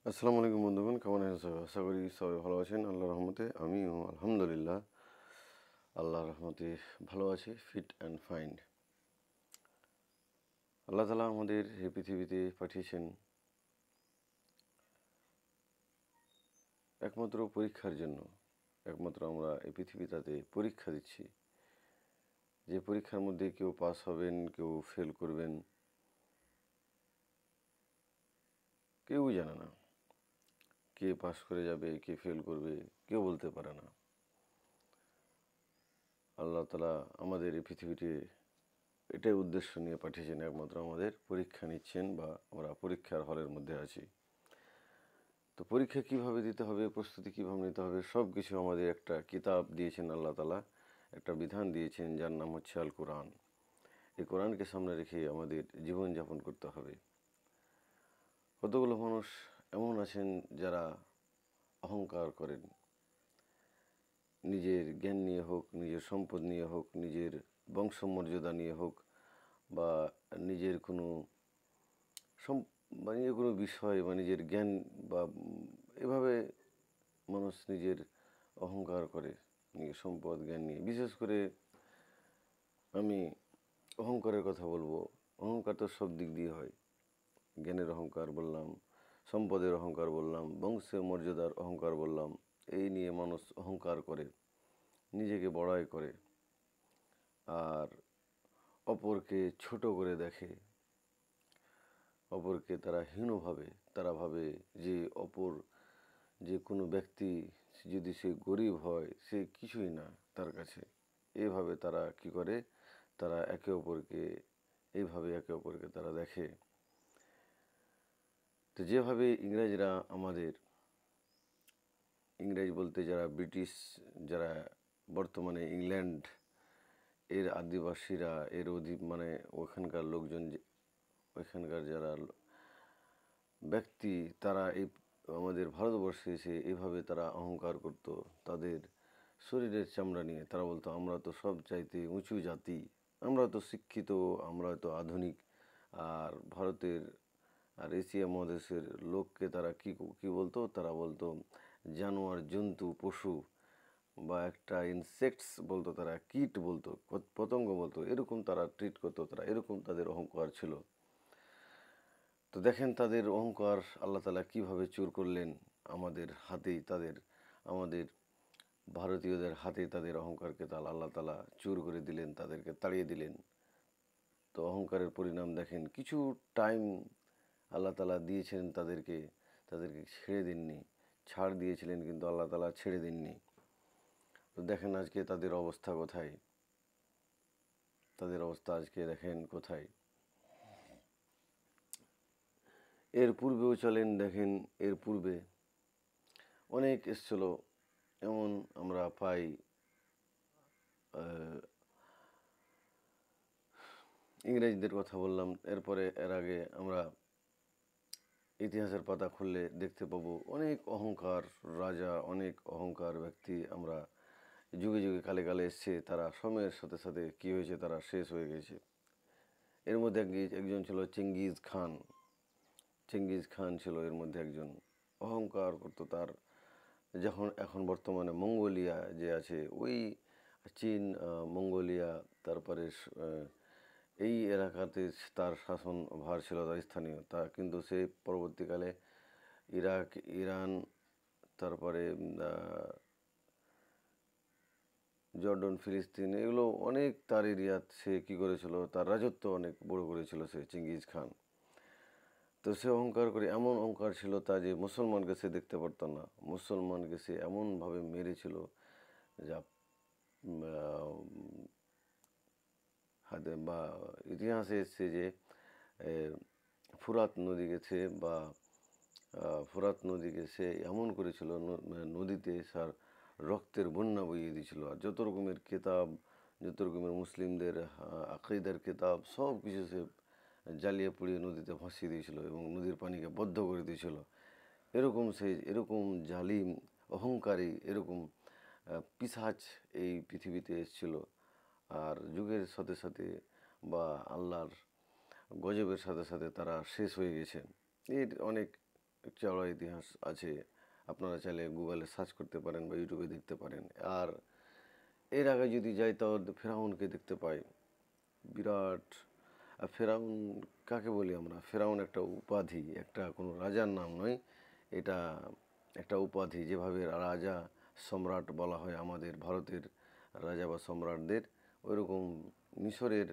আসসালামু আলাইকুম বন্ধুগণ, কেমন আছেন সবাই? আশা করি সবাই ভালো আছেন আল্লাহর রহমতে। আমিও আলহামদুলিল্লাহ আল্লাহর রহমতে ভালো আছি, ফিট অ্যান্ড ফাইন। আল্লাহ তাআলা আমাদের এই পৃথিবীতে পাঠিয়েছেন একমাত্র পরীক্ষার জন্য। একমাত্র আমরা এই পৃথিবীটাতে পরীক্ষা দিচ্ছি, যে পরীক্ষার মধ্যে কেউ পাস হবেন, কেউ ফেল করবেন, কেউ জানে না। কে পাস করে যাবে, কে ফেল করবে, কেউ বলতে পারে না। আল্লাহ তাআলা আমাদের এই পৃথিবীতে এটাই উদ্দেশ্য নিয়ে পাঠিয়েছেন, একমাত্র আমাদের পরীক্ষা নিচ্ছেন, বা আমরা পরীক্ষার হলের মধ্যে আছি। তো পরীক্ষা কিভাবে দিতে হবে, প্রস্তুতি কিভাবে নিতে হবে, সব কিছু আমাদের একটা কিতাব দিয়েছেন আল্লাহ তাআলা, একটা বিধান দিয়েছেন, যার নাম হচ্ছে আল কোরআন। এই কোরআনকে সামনে রেখে আমাদের জীবনযাপন করতে হবে। কতগুলো মানুষ এমন আছেন যারা অহংকার করেন, নিজের জ্ঞান নিয়ে হোক, নিজের সম্পদ নিয়ে হোক, নিজের বংশমর্যাদা নিয়ে হোক, বা নিজের কোনো মানে কোনো বিষয় বা নিজের জ্ঞান, বা এভাবে মানুষ নিজের অহংকার করে, নিজের সম্পদ জ্ঞান নিয়ে। বিশেষ করে আমি অহংকারের কথা বলবো। অহংকার তো সব দিক দিয়ে হয়। জ্ঞানের অহংকার বললাম, সম্পদের অহংকার বললাম, বংশের মর্যাদার অহংকার বললাম। এই নিয়ে মানুষ অহংকার করে, নিজেকে বড়াই করে, আর অপরকে ছোট করে দেখে। অপরকে তারা হীন ভাবে। তারা ভাবে যে অপর যে কোনো ব্যক্তি, যদি সে গরিব হয়, সে কিছুই না তার কাছে। এভাবে তারা কি করে, তারা একে অপরকে এইভাবে একে অপরকে তারা দেখে। তো যেভাবে ইংরেজরা আমাদের, ইংরেজ বলতে যারা ব্রিটিশ, যারা বর্তমানে ইংল্যান্ড এর আদিবাসীরা, এর মানে ওখানকার লোকজন, ওইখানকার যারা ব্যক্তি, তারা এই আমাদের ভারতবর্ষে এসে এভাবে তারা অহংকার করত তাদের শরীরের চামড়া নিয়ে। তারা বলতো, আমরা তো সব চাইতে উঁচু জাতি, আমরা তো শিক্ষিত, আমরা তো আধুনিক। আর ভারতের আর এশিয়া মহাদেশের লোককে তারা কি বলতো, তারা বলতো জানোয়ার, জন্তু, পশু, বা একটা ইনসেক্টস বলতো, তারা কীট বলতো, পতঙ্গ বলতো, এরকম তারা ট্রিট করতো। তারা এরকম তাদের অহংকার ছিল। তো দেখেন তাদের অহংকার আল্লাহ তাআলা কীভাবে চুর করলেন আমাদের হাতেই। আমাদের ভারতীয়দের হাতে তাদের অহংকারকে আল্লাহ তাআলা চুর করে দিলেন, তাদেরকে তাড়িয়ে দিলেন। তো অহংকারের পরিণাম দেখেন, কিছু টাইম আল্লাহ তাআলা দিয়েছেন তাদেরকে, ছেড়ে দেননি। ছাড় দিয়েছিলেন, কিন্তু আল্লাহ তাআলা ছেড়ে দেননি। তো দেখেন আজকে তাদের অবস্থা কোথায়। তাদের অবস্থা আজকে দেখেন কোথায়। এর পূর্বেও চলেন, দেখেন এর পূর্বে অনেক এসছিল। এমন আমরা পাই, ইংরেজদের কথা বললাম, এরপরে এর আগে আমরা ইতিহাসের পাতা খুললে দেখতে পাবো অনেক অহংকার রাজা, অনেক অহংকার ব্যক্তি আমরা যুগে যুগে কালে কালে এসছে। তারা সময়ের সাথে সাথে কী হয়েছে, তারা শেষ হয়ে গেছে। এর মধ্যে একজন ছিল চেঙ্গিজ খান। চেঙ্গিজ খান ছিল এর মধ্যে একজন। অহংকার করতো তার, যখন এখন বর্তমানে মঙ্গোলিয়া যে আছে, ওই চীন, মঙ্গোলিয়া, তারপরে এই এলাকাতে তার শাসন ভার ছিল, তার স্থানীয়। কিন্তু সে পরবর্তীকালে ইরাক, ইরান, তারপরে জর্ডন, ফিলিস্তিন, এগুলো অনেক তার এরিয়াত সে কী করেছিল, তার রাজত্ব অনেক বড় করেছিল সে চেঙ্গিজ খান। তো সে অহংকার করে, এমন অহংকার ছিল তা যে মুসলমানকে সে দেখতে পারত না। মুসলমানকে সে এমনভাবে মেরেছিল, যা হাতে বা ইতিহাসে এসছে যে ফুরাত নদী গেছে, বা ফোরাত নদীকে সে এমন করেছিল, নদীতে সার রক্তের বন্যা বইয়ে দিয়েছিল। আর যত রকমের কেতাব, যত রকমের মুসলিমদের আকিদার কেতাব, সব কিছু সে জ্বালিয়ে পুড়িয়ে নদীতে ভাসিয়ে দিয়েছিল, এবং নদীর পানিকে বদ্ধ করে দিয়েছিল। এরকম জালিম, অহংকারী, এরকম পিশাচ এই পৃথিবীতে এসেছিল। আর যুগের সাথে সাথে বা আল্লাহর গজবের সাথে সাথে তারা শেষ হয়ে গেছে। এর অনেক চওড়া ইতিহাস আছে, আপনারা চাইলে গুগলে সার্চ করতে পারেন বা ইউটিউবে দেখতে পারেন। আর এর আগে যদি যাই তাও ফেরাউনকে দেখতে পাই, বিরাট। আর ফেরাউন কাকে বলি আমরা? ফেরাউন একটা উপাধি, একটা কোনো রাজার নাম নয়, এটা একটা উপাধি। যেভাবে রাজা সম্রাট বলা হয় আমাদের ভারতের রাজা বা সম্রাটদের, ওইরকম মিশরের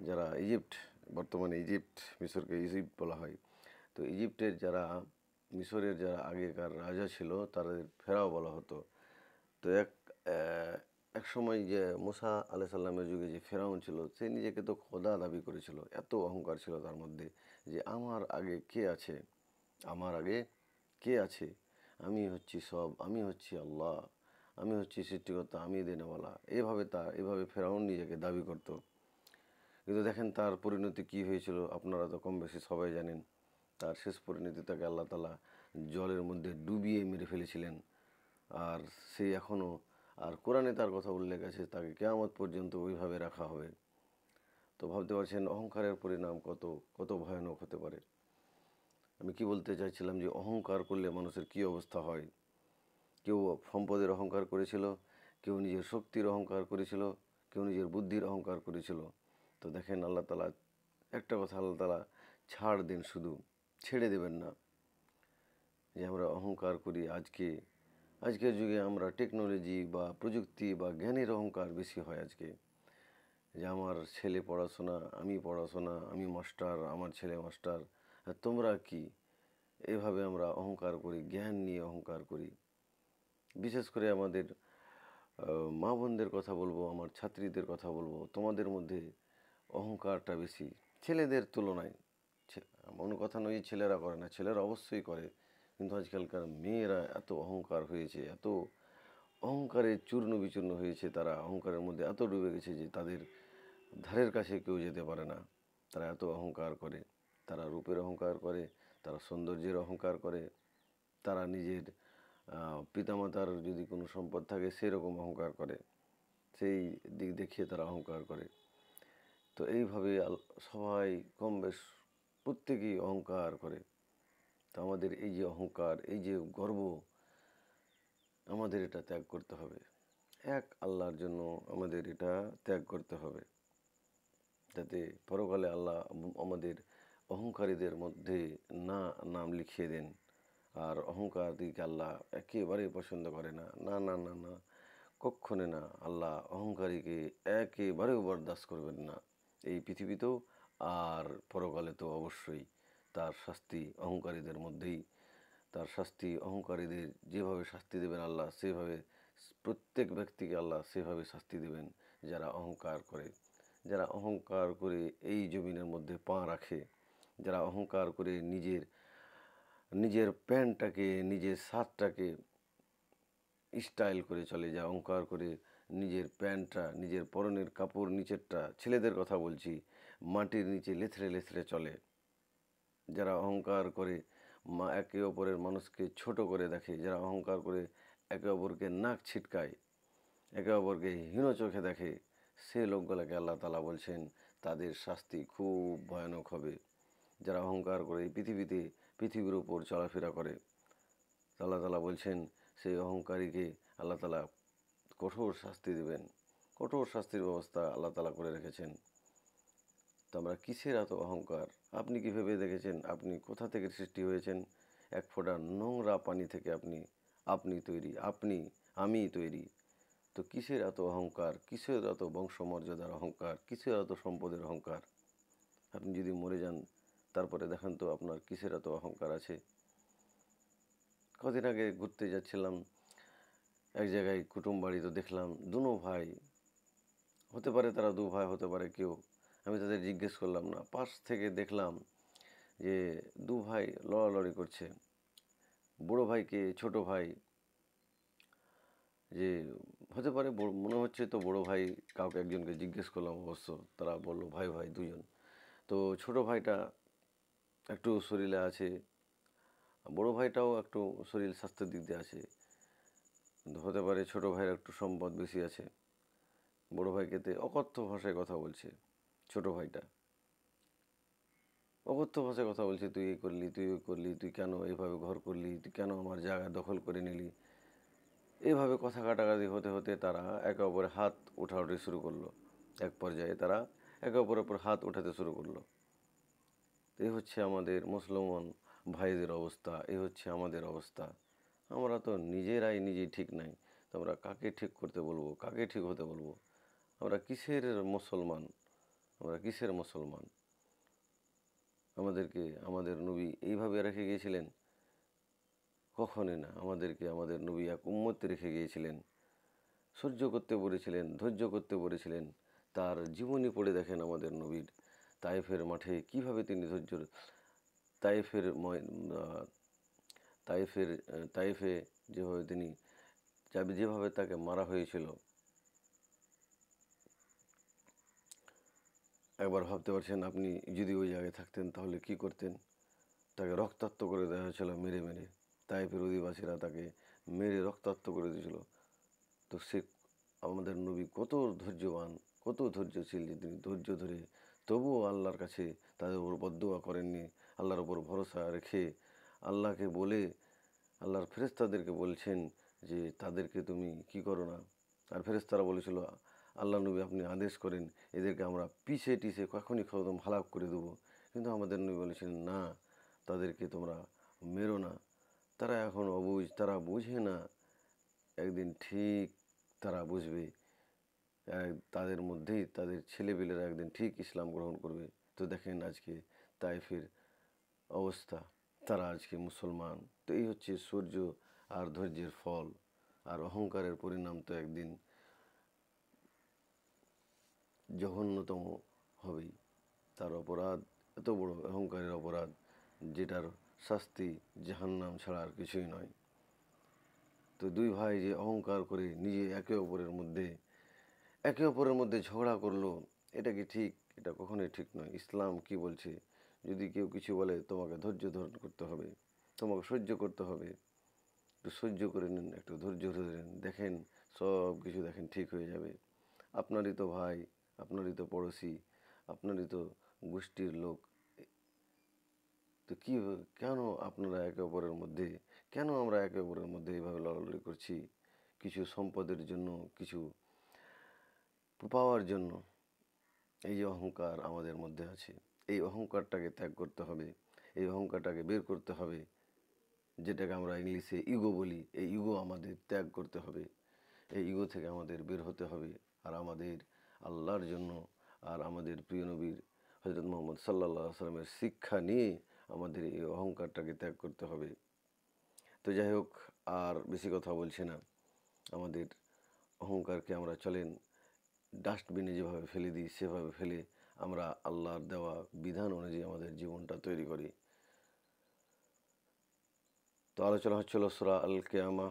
যারা ইজিপ্ট, বর্তমানে ইজিপ্ট, মিশরকে ইজিপ্ট বলা হয়, তো ইজিপ্টের যারা, মিশরের যারা আগেকার রাজা ছিল তাদের ফেরাও বলা হতো। তো এক সময় যে মুসা আলাইহিস সালামের যুগে যে ফেরাউন ছিল, সে নিজেকে তো খোদা দাবি করেছিল। এত অহংকার ছিল তার মধ্যে যে আমার আগে কে আছে, আমার আগে কে আছে, আমি হচ্ছি সব, আমি হচ্ছি আল্লাহ, আমি হচ্ছি সৃষ্টিকর্তা, আমি দেনেওয়ালা। এভাবে ফেরাউন নিজেকে দাবি করত। কিন্তু দেখেন তার পরিণতি কী হয়েছিল, আপনারা তো কম বেশি সবাই জানেন। তার শেষ পরিণতি তাকে আল্লাহ তাআলা জলের মধ্যে ডুবিয়ে মেরে ফেলেছিলেন। আর সে এখনও, আর কোরআনে তার কথা উল্লেখ আছে, তাকে কিয়ামত পর্যন্ত ওইভাবে রাখা হবে। তো ভাবতে পারছেন অহংকারের পরিণাম কত কত ভয়ানক হতে পারে। আমি কি বলতে চাইছিলাম যে অহংকার করলে মানুষের কী অবস্থা হয়। কেউ সম্পদের অহংকার করেছিল, কেউ নিজের শক্তির অহংকার করেছিল, কেউ নিজের বুদ্ধির অহংকার করেছিল। তো দেখেন আল্লাহ তাআলা একটা কথা, আল্লাহ তাআলা ছাড় দেন, শুধু ছেড়ে দেবেন না। যে আমরা অহংকার করি, আজকের যুগে আমরা টেকনোলজি বা প্রযুক্তি বা জ্ঞানের অহংকার বেশি হয় আজকে। যে আমার ছেলে পড়াশোনা, আমি মাস্টার, আমার ছেলে মাস্টার, আর তোমরা কি? এভাবে আমরা অহংকার করি, জ্ঞান নিয়ে অহংকার করি। বিশেষ করে আমাদের মা বোনদের কথা বলবো, আমার ছাত্রীদের কথা বলবো, তোমাদের মধ্যে অহংকারটা বেশি ছেলেদের তুলনায়। এমন কথা নয় ছেলেরা করে না, ছেলেরা অবশ্যই করে, কিন্তু আজকালকার মেয়েরা এত অহংকার হয়েছে, এত অহংকারে চূর্ণ বিচূর্ণ হয়েছে, তারা অহংকারের মধ্যে এত ডুবে গেছে যে তাদের ধারের কাছে কেউ যেতে পারে না। তারা এত অহংকার করে, তারা রূপের অহংকার করে, তারা সৌন্দর্যের অহংকার করে, তারা নিজের পিতামাতার যদি কোনো সম্পদ থাকে সেরকম অহংকার করে, সেই দিক দেখিয়ে তারা অহংকার করে। তো এইভাবে সবাই কম বেশ প্রত্যেকেই অহংকার করে। তো আমাদের এই যে অহংকার, এই যে গর্ব, আমাদের এটা ত্যাগ করতে হবে। এক আল্লাহর জন্য আমাদের এটা ত্যাগ করতে হবে, যাতে পরকালে আল্লাহ আমাদের অহংকারীদের মধ্যে না নাম লিখিয়ে দেন। আর অহংকার দিকে আল্লাহ একেবারেই পছন্দ করে না, না না না না, কক্ষণে না। আল্লাহ অহংকারীকে একেবারেও বরদাস্ত করবেন না, এই পৃথিবীতেও আর পরকালে তো অবশ্যই। তার শাস্তি অহংকারীদের মধ্যেই, তার শাস্তি অহংকারীদের যেভাবে শাস্তি দেবেন আল্লাহ, সেভাবে প্রত্যেক ব্যক্তিকে আল্লাহ সেভাবে শাস্তি দেবেন যারা অহংকার করে। যারা অহংকার করে এই জমিনের মধ্যে পা রাখে, যারা অহংকার করে নিজের নিজের প্যান্টটাকে, নিজের শার্টটাকে স্টাইল করে চলে, যা অহংকার করে নিজের প্যান্টটা, নিজের পরনের কাপড় নিচেরটা, ছেলেদের কথা বলছি, মাটির নিচে লেথড়ে লেথড়ে চলে। যারা অহংকার করে একে অপরের মানুষকে ছোট করে দেখে, যারা অহংকার করে একে অপরকে নাক ছিটকায়, একে অপরকে হীন চোখে দেখে, সে লোকগুলোকে আল্লাহ তাআলা বলছেন তাদের শাস্তি খুব ভয়ানক হবে। যারা অহংকার করে এই পৃথিবীর উপর চলাফেরা করে, আল্লাহ তাআলা বলছেন সেই অহংকারীকে আল্লাহ তাআলা কঠোর শাস্তি দেবেন। কঠোর শাস্তির ব্যবস্থা আল্লাহ তাআলা করে রেখেছেন। তো আমরা কিসের এত অহংকার? আপনি কি ভেবে দেখেছেন আপনি কোথা থেকে সৃষ্টি হয়েছেন? এক ফোঁটা নোংরা পানি থেকে আপনি তৈরি, আমি তৈরি। তো কিসের এত অহংকার, কিসের এত বংশমর্যাদার অহংকার, কিসের এত সম্পদের অহংকার? আপনি যদি মরে যান তারপরে দেখান তো আপনার কিসের এত অহংকার আছে। কদিন আগে ঘুরতে যাচ্ছিলাম এক জায়গায় কুটুম বাড়ি, তো দেখলাম দুনো ভাই, হতে পারে তারা দু ভাই, হতে পারে কেউ, আমি তাদের জিজ্ঞেস করলাম না, পাশ থেকে দেখলাম যে দু ভাই লড়ালড়ি করছে। বড় ভাইকে ছোট ভাই, যে হতে পারে মনে হচ্ছে, তো বড় ভাই কাউকে একজনকে জিজ্ঞেস করলাম, অবশ্য তারা বললো ভাই ভাই দুজন। তো ছোট ভাইটা একটু শরীরে আছে, বড় ভাইটাও একটু শরীর স্বাস্থ্যের দিক দিয়ে আছে, কিন্তু হতে পারে ছোট ভাইয়ের একটু সম্পদ বেশি আছে। বড় ভাইকে অকথ্য ভাষায় কথা বলছে ছোট ভাইটা। অকথ্য ভাষায় কথা বলছে, তুই এই করলি, তুই ওই করলি, তুই কেন এইভাবে ঘর করলি, তুই কেন আমার জায়গা দখল করে নিলি। এইভাবে কথা কাটাকাটি হতে হতে তারা একে অপরের হাত ওঠাউঠি শুরু করলো। এক পর্যায়ে তারা একে অপরের ওপর হাত ওঠাতে শুরু করলো। এই হচ্ছে আমাদের মুসলমান ভাইদের অবস্থা, এই হচ্ছে আমাদের অবস্থা। আমরা তো নিজেরাই নিজেই ঠিক নাই, তো আমরা কাকে ঠিক করতে বলবো, কাকে ঠিক হতে বলবো? আমরা কিসের মুসলমান? আমরা কিসের মুসলমান? আমাদেরকে আমাদের নবী এইভাবে রেখে গিয়েছিলেন? কখনই না। আমাদেরকে আমাদের নবী এক উম্মতে রেখে গিয়েছিলেন, সহ্য করতে বলেছিলেন, ধৈর্য করতে বলেছিলেন। তার জীবনী পড়ে দেখেন আমাদের নবীর। তায়েফের মাঠে কিভাবে তিনি ধৈর্য, তায়েফের তায়েফের তায়েফে যেভাবে তিনি যেভাবে তাকে মারা হয়েছিল, একবার ভাবতে পারছেন আপনি যদি ওই জায়গায় থাকতেন তাহলে কি করতেন? তাকে রক্তাক্ত করে দেওয়া হয়েছিল মেরে মেরে। তায়েফের অধিবাসীরা তাকে মেরে রক্তাক্ত করে দিয়েছিল। তো সে আমাদের নবী কত ধৈর্যবান, কত ধৈর্যশীল, যে তিনি ধৈর্য ধরে তবুও আল্লাহর কাছে তাদের উপর বদদোয়া করেননি। আল্লাহর উপর ভরসা রেখে আল্লাহকে বলে, আল্লাহর ফেরেশতাদেরকে বলছেন যে তাদেরকে তুমি কি করো না। আর ফেরেশতারা বলেছিল, আল্লাহ নবী আপনি আদেশ করেন, এদেরকে আমরা পিছে টিছে কখনই খতম হালাক করে দেবো। কিন্তু আমাদের নবী বলেছিলেন, না, তাদেরকে তোমরা মেরো না। তারা এখন অবুঝ, তারা বুঝে না। একদিন ঠিক তারা বুঝবে। তাদের মধ্যেই তাদের ছেলেপেলেরা একদিন ঠিক ইসলাম গ্রহণ করবে। তো দেখেন আজকে তায়েফের অবস্থা, তারা আজকে মুসলমান। তো এই হচ্ছে সূর্য আর ধৈর্যের ফল। আর অহংকারের পরিণাম তো একদিন জঘন্যতম হবেই। তার অপরাধ এত বড় অহংকারের অপরাধ, যেটার শাস্তি জাহান্নাম ছাড়া আর কিছুই নয়। তো দুই ভাই যে অহংকার করে নিজে একে অপরের মধ্যে ঝগড়া করলো, এটা কি ঠিক? এটা কখনোই ঠিক নয়। ইসলাম কি বলছে? যদি কেউ কিছু বলে, তোমাকে ধৈর্য ধারণ করতে হবে, তোমাকে সহ্য করতে হবে। একটু সহ্য করে নিন, একটু ধৈর্য ধরে নিন, দেখেন সব কিছু দেখেন ঠিক হয়ে যাবে। আপনারই তো ভাই, আপনারই তো পড়োশি, আপনারই তো গোষ্ঠীর লোক। তো কী, কেন আপনারা একে অপরের মধ্যে, কেন আমরা একে অপরের মধ্যে এইভাবে লড়ালড়ি করছি? কিছু সম্পদের জন্য, কিছু পাওয়ার জন্য। এই যে অহংকার আমাদের মধ্যে আছে, এই অহংকারটাকে ত্যাগ করতে হবে, এই অহংকারটাকে বের করতে হবে। যেটাকে আমরা ইংলিশে ইগো বলি, এই ইগো আমাদের ত্যাগ করতে হবে। এই ইগো থেকে আমাদের বের হতে হবে। আর আমাদের আল্লাহর জন্য আর আমাদের প্রিয় নবীর হযরত মুহাম্মদ সাল্লাল্লাহু আলাইহি সাল্লামের শিক্ষা নিয়ে আমাদের এই অহংকারটাকে ত্যাগ করতে হবে। তো যাই হোক, আর বেশি কথা বলছি না। আমাদের অহংকারকে আমরা চলেন ডাস্টবিনে যেভাবে ফেলে দিই, সেভাবে ফেলে আমরা আল্লাহর দেওয়া বিধান অনুযায়ী আমাদের জীবনটা তৈরি করি। তো আলোচনা হচ্ছিল সূরা আল কিয়ামা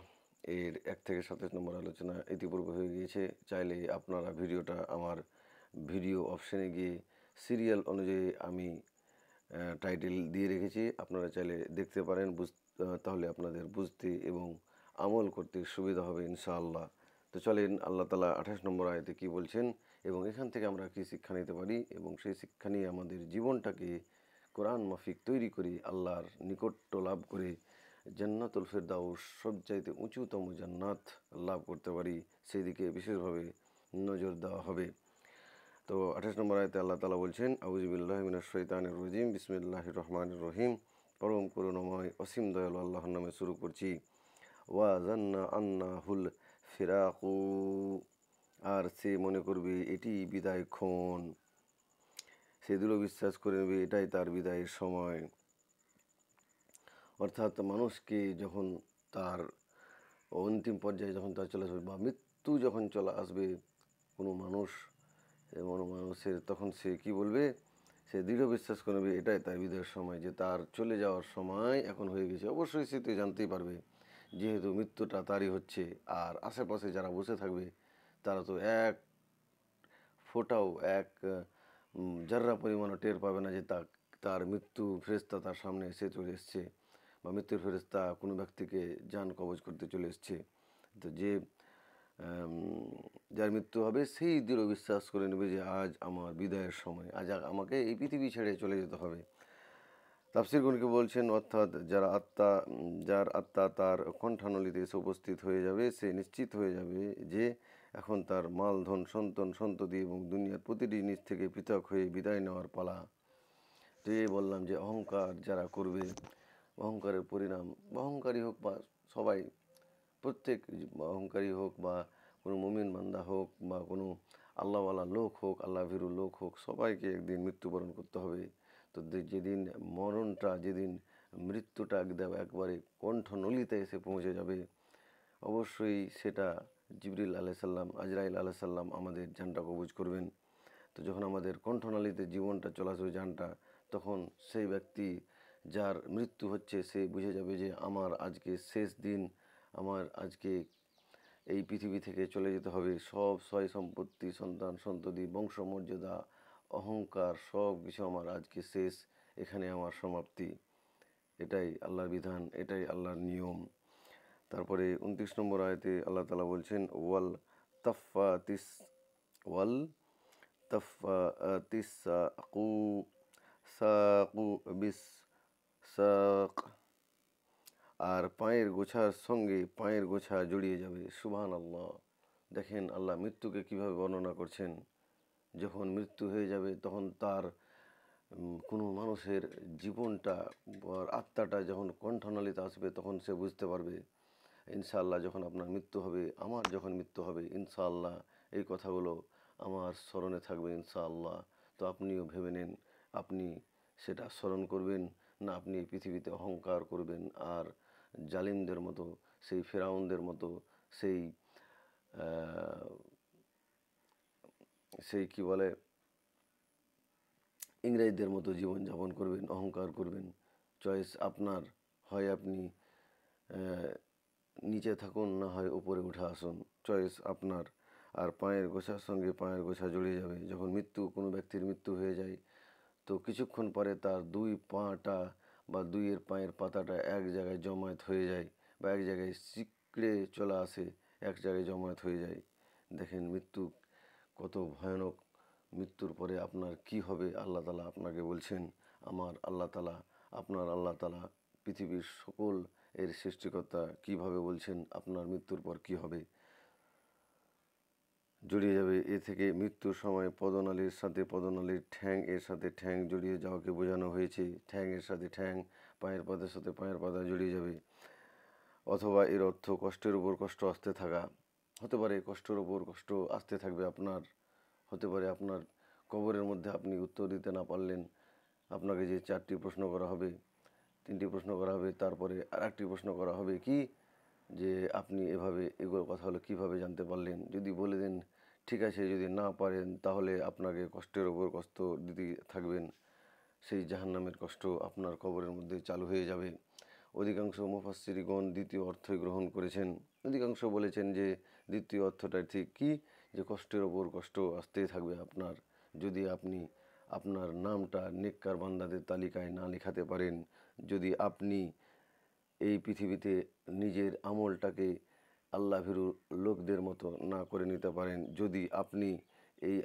এর 1 থেকে 27 নম্বর আলোচনা ইতিপূর্বে হয়ে গিয়েছে। চাইলে আপনারা ভিডিওটা আমার ভিডিও অপশানে গিয়ে সিরিয়াল অনুযায়ী আমি টাইটেল দিয়ে রেখেছি, আপনারা চাইলে দেখতে পারেন। তাহলে আপনাদের বুঝতে এবং আমল করতে সুবিধা হবে ইনশাআল্লাহ। তো চলেন আল্লাহ তাআলা 28 নম্বর আয়াতে কী বলছেন এবং এখান থেকে আমরা কী শিক্ষা নিতে পারি, এবং সেই শিক্ষা নিয়ে আমাদের জীবনটাকে কোরআন মাফিক তৈরি করি, আল্লাহর নিকট্য লাভ করে জান্নাতুল ফেরদাউস সবচাইতে উঁচুতম জান্নাত লাভ করতে পারি, সেই দিকে বিশেষভাবে নজর দেওয়া হবে। তো 28 নম্বর আয়াতে আল্লাহ তাআলা বলছেন, আউযু বিল্লাহি মিনাশ শাইতানির রাজিম, বিসমিল্লাহির রহমানির রহিম। পরম করুণাময় অসীম দয়ালু আল্লাহর নামে শুরু করছি। ওয়া জান্না আন্নাহুল ফিরাকু, আর সে মনে করবে এটি বিদায়ক্ষণ, সে দৃঢ় বিশ্বাস করে নেবে এটাই তার বিদায়ের সময়। অর্থাৎ মানুষকে যখন তার অন্তিম পর্যায়ে যখন তার চলে আসবে, বা মৃত্যু যখন চলে আসবে কোনো মানুষের, তখন সে কি বলবে? সে দৃঢ় বিশ্বাস করবে এটাই তার বিদায়ের সময়, যে তার চলে যাওয়ার সময় এখন হয়ে গেছে। অবশ্যই সে তো জানতেই পারবে, যেহেতু মৃত্যুটা তারই হচ্ছে। আর আশেপাশে যারা বসে থাকবে তারা তো এক ফোঁটাও, এক জাররা পরিমাণও টের পাবে না যে তার মৃত্যু ফেরেশতা তার সামনে এসে চলে এসছে, বা মৃত্যুর ফেরেশতা কোনো ব্যক্তিকে জান কবজ করতে চলে এসছে। তো যার মৃত্যু হবে সেই দৃঢ় বিশ্বাস করে নেবে যে আজ আমার বিদায়ের সময়, আজ আমাকে এই পৃথিবী ছেড়ে চলে যেতে হবে। তাফসীরগণকে বলছেন অর্থাৎ যার আত্মা তার কণ্ঠানলিতে এসে উপস্থিত হয়ে যাবে, সে নিশ্চিত হয়ে যাবে যে এখন তার মাল ধন সন্তান সন্ততি এবং দুনিয়ার প্রতিটি জিনিস থেকে পৃথক হয়ে বিদায় নেওয়ার পালা। তো এই বললাম যে অহংকার যারা করবে, অহংকারের পরিণাম, অহংকারী হোক বা সবাই, প্রত্যেক অহংকারী হোক বা কোনো মুমিন বান্দা হোক বা কোনো আল্লাহওয়ালা লোক হোক, আল্লাহ ভীরু লোক হোক, সবাইকে একদিন মৃত্যুবরণ করতে হবে। তো যেদিন মরণটা, যেদিন মৃত্যুটা একবারে কণ্ঠনলিতে এসে পৌঁছে যাবে, অবশ্যই সেটা জিবরিল আলাইসাল্লাম, আজরাইল আলাইসাল্লাম আমাদের জানটা কবুজ করবেন। তো যখন আমাদের কণ্ঠনালীতে জীবনটা চলে আসবে জানটা, তখন সেই ব্যক্তি যার মৃত্যু হচ্ছে সে বুঝে যাবে যে আমার আজকে শেষ দিন, আমার আজকে এই পৃথিবী থেকে চলে যেতে হবে। সব সয় সম্পত্তি, সন্তান সন্ততি, বংশমর্যাদা, অহংকার সব কিছু আমার আজকে শেষ, এখানে আমার সমাপ্তি। এটাই আল্লাহর বিধান, এটাই আল্লাহর নিয়ম। তারপরে 29 নম্বর আয়াতে আল্লাহ তাআলা বলছেন তাফাতিস ওয়াল তাফাতিস সাকু সাকু বিস সাক, আর পায়ের গোছার সঙ্গে পায়ের গোছা জড়িয়ে যাবে। সুবহানাল্লাহ। দেখেন আল্লাহ মৃত্যুকে কিভাবে বর্ণনা করছেন। যখন মৃত্যু হয়ে যাবে তখন তার কোনো মানুষের জীবনটা বা আত্মাটা যখন কণ্ঠনালীতে আসবে তখন সে বুঝতে পারবে ইনশাআল্লাহ যখন আপনার মৃত্যু হবে, আমার যখন মৃত্যু হবে ইনশাআল্লাহ এই কথাগুলো আমার স্মরণে থাকবে ইনশাআল্লাহ। তো আপনিও ভেবে নেন, আপনি সেটা স্মরণ করবেন না আপনি এই পৃথিবীতে অহংকার করবেন আর জালিমদের মতো, সেই ফেরাউনদের মতো, সেই সেই কি বলে ইংরেজদের মতো জীবনযাপন করবেন, অহংকার করবেন। চয়েস আপনার, হয় আপনি নিচে থাকুন না হয় উপরে উঠে আসুন, চয়েস আপনার। আর পায়ের গোছার সঙ্গে পায়ের গোছা জড়িয়ে যাবে। যখন কোনো ব্যক্তির মৃত্যু হয়ে যায় তো কিছুক্ষণ পরে তার দুই পাটা বা দুইয়ের পায়ের পাতাটা এক জায়গায় জমায়েত হয়ে যায় বা এক জায়গায় চিকড়ে চলে আসে, এক জায়গায় জমায়েত হয়ে যায়। দেখেন মৃত্যু কত ভয়ানক। মৃত্যুর পরে আপনার কি হবে আল্লাহ তাআলা আপনাকে বলছেন। আমার আল্লাহ তাআলা, আপনার আল্লাহ তাআলা, পৃথিবীর সকল এর সৃষ্টিকর্তা কিভাবে বলছেন আপনার মৃত্যুর পর কি হবে। জড়িয়ে যাবে এ থেকে মৃত্যুর সময় পদনালীর সাথে পদনালীর, ঠ্যাং এর সাথে ঠ্যাং জড়িয়ে যাওয়াকে বোঝানো হয়েছে। ঠ্যাং এর সাথে ঠ্যাং, পায়ের পাতার সাথে পায়ের পাতা জড়িয়ে যাবে। অথবা এর অর্থ কষ্টের উপর কষ্ট আসতে থাকা। হতে পারে কষ্টের উপর কষ্ট আসতে থাকবে আপনার। হতে পারে আপনার কবরের মধ্যে আপনি উত্তর দিতে না পারলেন, আপনাকে যে 4টি প্রশ্ন করা হবে, 3টি প্রশ্ন করা হবে, তারপরে আরেকটি প্রশ্ন করা হবে কি যে আপনি এগুলো কথাগুলো কীভাবে জানতে পারলেন। যদি বলে দেন ঠিক আছে, যদি না পারেন তাহলে আপনাকে কষ্টের ওপর কষ্ট দিতে থাকবেন। সেই জাহান্নামের কষ্ট আপনার কবরের মধ্যে চালু হয়ে যাবে। অধিকাংশ মুফাসসিরগণ দ্বিতীয় অর্থই গ্রহণ করেছেন। অধিকাংশ বলেছেন যে দ্বিতীয় অর্থটাই ঠিক, কি যে কষ্টের ওপর কষ্ট আসতেই থাকবে আপনার, যদি আপনি আপনার নামটা নেককার বান্দাদের তালিকায় না লেখাতে পারেন, যদি আপনি এই পৃথিবীতে নিজের আমলটাকে আল্লাহ ভীরু লোকদের মতো না করে নিতে পারেন, যদি আপনি এই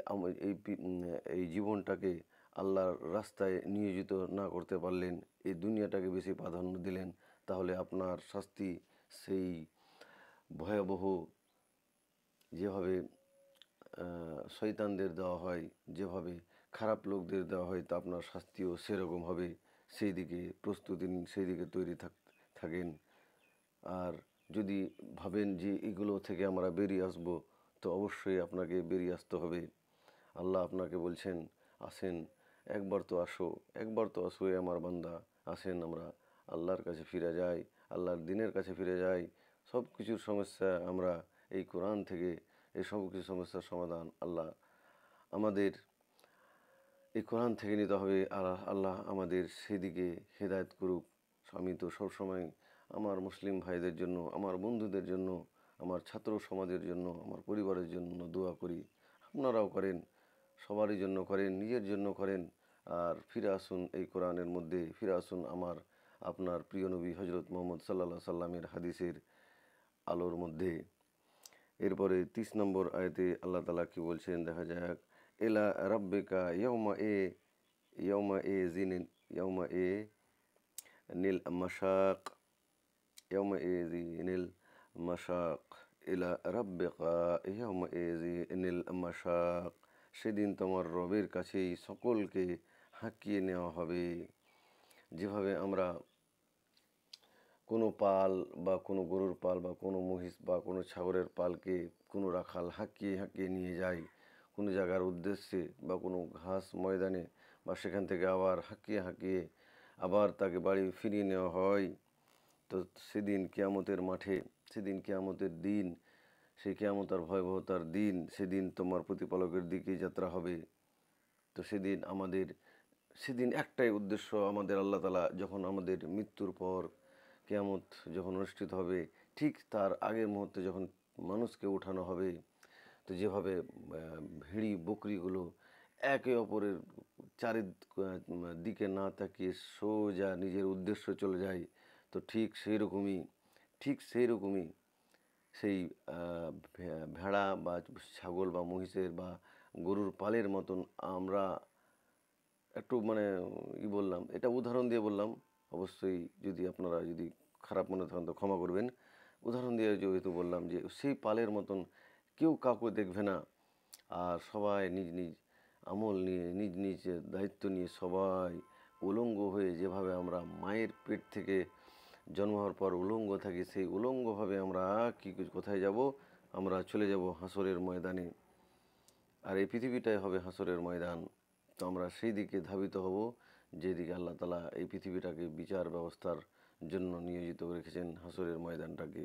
এই জীবনটাকে আল্লাহর রাস্তায় নিয়োজিত না করতে পারলেন, এই দুনিয়াটাকে বেশি প্রাধান্য দিলেন, তাহলে আপনার শাস্তি সেই ভয়াবহ, যেভাবে শয়তানদের দেওয়া হয়, যেভাবে খারাপ লোকদের দেওয়া হয়, তা আপনার শাস্তিও সেরকম হবে। সেই দিকে প্রস্তুতি নিন, সেই দিকে তৈরি থাকেন। আর যদি ভাবেন যে এগুলো থেকে আমরা বেরিয়ে আসব, তো অবশ্যই আপনাকে বেরিয়ে আসতে হবে। আল্লাহ আপনাকে বলছেন আসেন, একবার তো আসো এ আমার বান্দা, আসেন আমরা আল্লাহর কাছে ফিরে যাই, আল্লাহর দিনের কাছে ফিরে যাই। সব কিছুর সমস্যা আমরা এই কোরআন থেকে, এই সব কিছু সমস্যার সমাধান আল্লাহ আমাদের এই কোরআন থেকে নিতে হবে। আর আল্লাহ আমাদের সেদিকে হেদায়েত করুক। আমি তো সবসময় আমার মুসলিম ভাইদের জন্য, আমার বন্ধুদের জন্য, আমার ছাত্র সমাজের জন্য, আমার পরিবারের জন্য দোয়া করি। আপনারাও করেন, সবারই জন্য করেন, নিজের জন্য করেন। আর ফিরে আসুন এই কোরআনের মধ্যে, ফিরে আসুন আপনার প্রিয় নবী হজরত মুহাম্মদ সাল্লাল্লাহু আলাইহি সাল্লামের হাদিসের আলোর মধ্যে। এরপরে 30 নম্বর আয়াতে আল্লাহ তাআলা কি বলছেন দেখা যাক। ইলা রাব্বিকা ইয়াউমা এ জিনিন ইয়াউমা এ নীল মাশাক ইয়াউমাইযিনিল মাশাক ইলা রাব্বিকা ইয়াউমাইযিনিল মাশাক। সেদিন তোমার রবের কাছেই সকলকে হাঁকিয়ে নেওয়া হবে। যেভাবে আমরা কোনো পাল বা কোনো গরুর পাল বা কোনো মহিষ বা কোনো ছাগলের পালকে কোনো রাখাল হাঁকিয়ে হাঁকিয়ে নিয়ে যায় কোনো জায়গার উদ্দেশ্যে বা কোনো ঘাস ময়দানে, বা সেখান থেকে আবার হাঁকিয়ে হাঁকিয়ে আবার তাকে বাড়ি ফিরিয়ে নেওয়া হয়। তো সেদিন কিয়ামতের মাঠে, সেদিন কিয়ামতের দিন, সেই কিয়ামতার ভয়াবহতার দিন, সেদিন তোমার প্রতিপালকের দিকে যাত্রা হবে। তো সেদিন একটাই উদ্দেশ্য, আমাদের আল্লাহ তাআলা যখন আমাদের মৃত্যুর পর কিয়ামত যখন অনুষ্ঠিত হবে, ঠিক তার আগের মুহূর্তে যখন মানুষকে ওঠানো হবে, তো যেভাবে ভেড়ি বকরিগুলো একে অপরের দিকে না তাকিয়ে সোজা নিজের উদ্দেশ্য চলে যায়, তো ঠিক সেই রকমই সেই ভেড়া বা ছাগল বা মহিষের বা গরুর পালের মতন আমরা একটু বললাম, এটা উদাহরণ দিয়ে বললাম। অবশ্যই যদি আপনারা যদি খারাপ মনে থাকেন তো ক্ষমা করবেন। উদাহরণ দিয়ে যেহেতু বললাম যে সেই পালের মতন কেউ কাউকে দেখবে না, আর সবাই নিজ নিজ আমল নিয়ে নিজ নিজ দায়িত্ব নিয়ে সবাই উলঙ্গ হয়ে, যেভাবে আমরা মায়ের পেট থেকে জন্ম হওয়ার পর উলঙ্গ থাকি, সেই উলঙ্গভাবে আমরা কোথায় যাব? আমরা চলে যাব হাসরের ময়দানে। আর এই পৃথিবীটাই হবে হাসরের ময়দান। তো আমরা সেই দিকে ধাবিত হব, যেদিকে আল্লাহ তাআলা এই পৃথিবীটাকে বিচার ব্যবস্থার জন্য নিয়োজিত রেখেছেন, হাসরের ময়দানটাকে।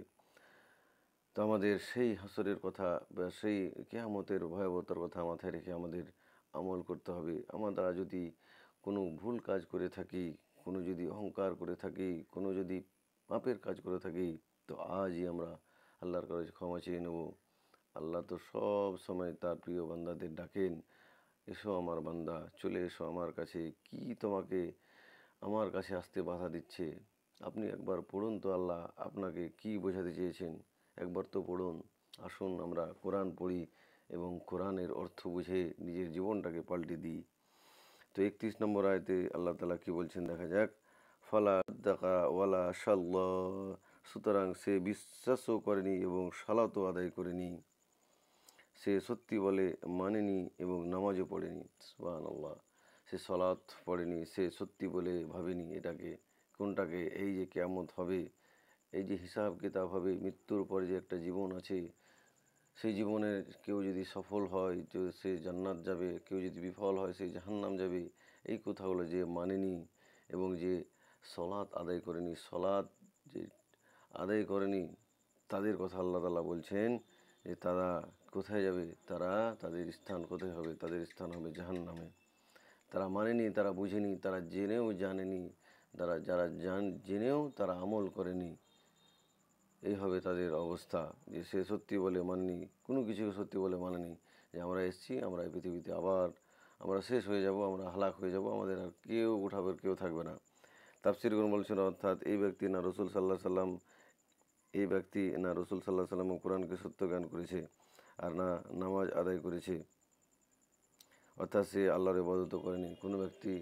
তো আমাদের সেই হাসরের কথা বা সেই কিয়ামতের ভয়াবহতার কথা মাথায় রেখে আমাদের আমল করতে হবে। আমরা যদি কোনো ভুল কাজ করে থাকি, কোনো যদি অহংকার করে থাকি, কোনো যদি পাপের কাজ করে থাকি, তো আজই আমরা আল্লাহর কাছে ক্ষমা চেয়ে নেব। আল্লাহ তো সব সময় তার প্রিয় বান্দাদের ডাকেন, এসো আমার বান্দা, চলে এসো আমার কাছে, কি তোমাকে আমার কাছে আসতে বাধা দিচ্ছে? আপনি একবার পড়ুন তো আল্লাহ আপনাকে কি বোঝাতে চেয়েছেন, একবার তো পড়ুন। আসুন আমরা কোরআন পড়ি এবং কোরআনের অর্থ বুঝে নিজের জীবনটাকে পাল্টে দিই। তো 31 নম্বর আয়াতে আল্লাহ তাআলা কি বলছেন দেখা যাক। ফালা সাদ্দাকা ওয়ালা সাল্লাহ, সুতরাং সে বিশ্বাসও করেনি এবং সালাতও আদায় করেনি। সে সত্যি বলে মানেনি এবং নামাজও পড়েনি। সুবহানাল্লাহ। সে সলাৎ পড়েনি, সে সত্যি বলে ভাবেনি এটাকে, কোনটাকে? এই যে কিয়ামত হবে, এই যে হিসাব কিতাব হবে, মৃত্যুর পরে যে একটা জীবন আছে, সেই জীবনে কেউ যদি সফল হয় তো সে জান্নাত যাবে, কেউ যদি বিফল হয় সে জাহান্নাম যাবে। এই কথাগুলো যে মানেনি এবং যে সলাৎ আদায় করেনি, সলাৎ যে আদায় করেনি, তাদের কথা আল্লাহ তাআলা বলছেন যে তারা কোথায় যাবে? তাদের স্থান কোথায় হবে? তাদের স্থান হবে জাহান্নামে। তারা মানেনি, তারা বুঝেনি, তারা জেনেও জানেনি, যারা জেনেও তারা আমল করেনি। এই হবে তাদের অবস্থা, যে সে সত্যি বলে মানেনি, কোনো কিছুকে সত্যি বলে মানেনি, যে আমরা এসেছি, আমরা এই পৃথিবীতে আবার আমরা শেষ হয়ে যাব, আমরা হালাক হয়ে যাব, আমাদের আর কেউ উঠাবার কেউ থাকবে না। তাফসীরগণ বলছেন, অর্থাৎ এই ব্যক্তি না রাসূল সাল্লাল্লাহু আলাইহি সাল্লাম কোরআনকে সত্য জ্ঞান করেছে, আর না নামাজ আদায় করেছে, অর্থাৎ সে আল্লাহর ইবাদতও করেনি। কোনো ব্যক্তি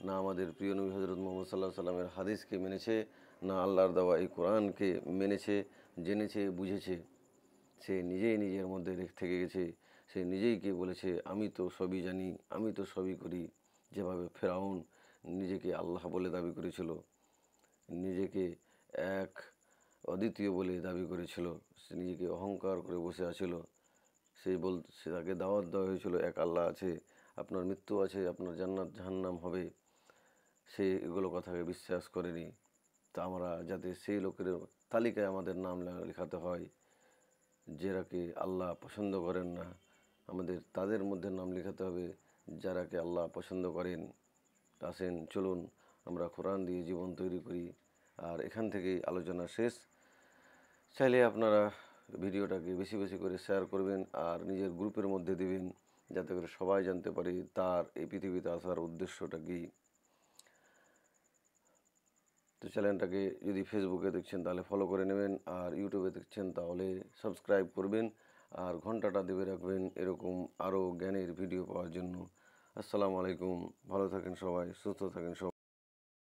না আমাদের প্রিয় নবী হযরত মুহাম্মদ সাল্লাল্লাহু আলাইহি সাল্লামের হাদিসকে মেনেছে, না আল্লাহর দেওয়া এই কোরআনকে মেনেছে, জেনেছে, বুঝেছে, সে নিজেই নিজের মধ্যে থেকে গেছে। সে নিজেই কে বলেছে, আমি তো সবই জানি, আমি তো সবই করি। যেভাবে ফেরাউন নিজেকে আল্লাহ বলে দাবি করেছিল, নিজেকে এক অদ্বিতীয় বলে দাবি করেছিল, সে নিজেকে অহংকার করে বসে আছিল। সে তাকে দাওয়াত দেওয়া হয়েছিল, এক আল্লাহ আছে, আপনার মৃত্যু আছে, আপনার জান্নাত জাহান্নাম হবে, সে এগুলো কথাকে বিশ্বাস করেনি। তা আমরা যাতে সেই লোকের তালিকায় আমাদের নাম লেখাতে হয়, যারাকে আল্লাহ পছন্দ করেন না, আমাদের তাদের মধ্যে নাম লেখাতে হবে যারাকে আল্লাহ পছন্দ করেন। আসেন চলুন আমরা কোরআন দিয়ে জীবন তৈরি করি। আর এখান থেকেই আলোচনা শেষ। চাইলে আপনারা ভিডিওটাকে বেশি বেশি করে শেয়ার করবেন আর নিজের গ্রুপের মধ্যে দেবেন, যাতে করে সবাই জানতে পারে তার এই পৃথিবীতে আসার উদ্দেশ্যটা কী। তো চ্যানেলটাকে যদি ফেসবুকে দেখছেন তাহলে ফলো করে নেবেন, আর ইউটিউবে দেখছেন তাহলে সাবস্ক্রাইব করবেন, আর ঘন্টাটা দেবে রাখবেন এরকম আরও জ্ঞানের ভিডিও পাওয়ার জন্য। আসসালামু আলাইকুম, ভালো থাকেন সবাই, সুস্থ থাকেন সবাই।